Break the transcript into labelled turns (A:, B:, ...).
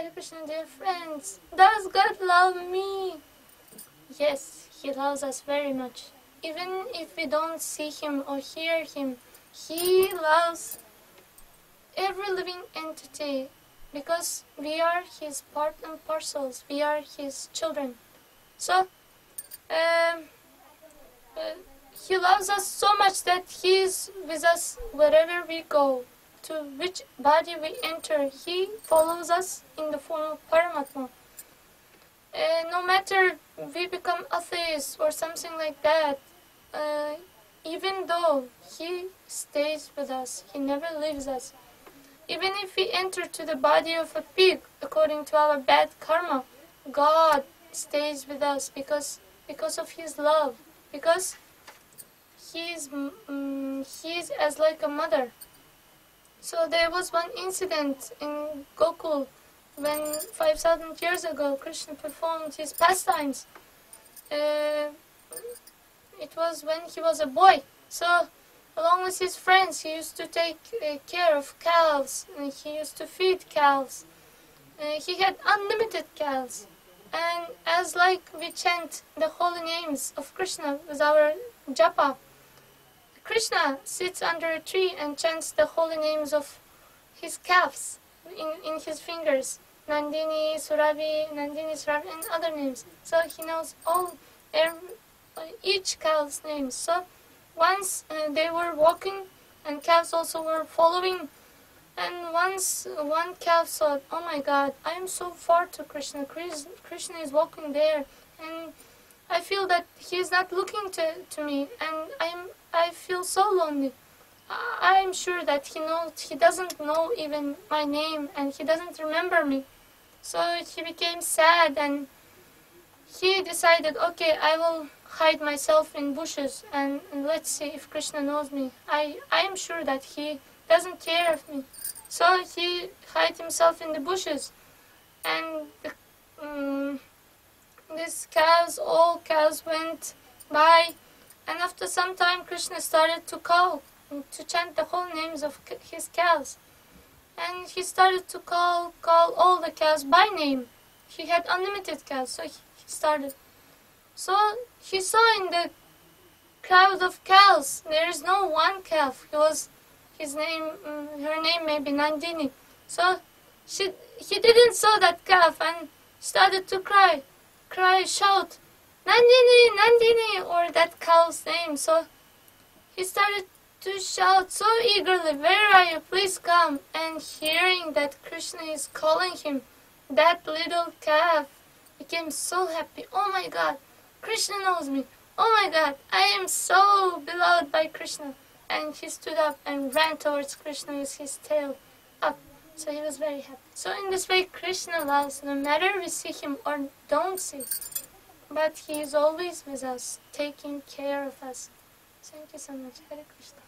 A: Hare Krishna, dear friends. Does God love me? Yes, He loves us very much. Even if we don't see Him or hear Him, He loves every living entity because we are His part and parcels. We are His children. So, um, uh, He loves us so much that He is with us wherever we go. To which body we enter, He follows us in the form of Paramatma. No matter we become atheists or something like that, even though He stays with us, He never leaves us. Even if we enter to the body of a pig, according to our bad karma, God stays with us because of His love, because He is as like a mother. So there was one incident in Gokul when 5,000 years ago Krishna performed his pastimes. It was when he was a boy. So along with his friends he used to take care of cows, and he used to feed cows. He had unlimited cows. And as like we chant the holy names of Krishna with our japa, Krishna sits under a tree and chants the holy names of his calves in his fingers. Nandini, Surabhi, and other names. So he knows each cow's name. So once they were walking and calves also were following. And once one calf thought, oh my God, I am so far to Krishna. Krishna is walking there. And I feel that he is not looking to me, and I feel so lonely. I am sure that he doesn't know even my name, and he doesn't remember me. So he became sad, and he decided, okay, I will hide myself in bushes, and let's see if Krishna knows me. I am sure that he doesn't care of me. So he hid himself in the bushes, and all cows went by, and after some time Krishna started to call, to chant the whole names of his cows. And he started to call all the cows by name. He had unlimited cows, so he started. So he saw in the crowd of cows, there is no one calf. Her name may be Nandini. So he didn't saw that calf and started to shout, Nandini, Nandini, or that cow's name. So he started to shout so eagerly, where are you? Please come. And hearing that Krishna is calling him, that little calf became so happy. Oh my God, Krishna knows me. Oh my God, I am so beloved by Krishna. And he stood up and ran towards Krishna with his tail up. So he was very happy. So in this way, Krishna loves, no matter we see him or don't see. But he is always with us, taking care of us. Thank you so much. Hare Krishna.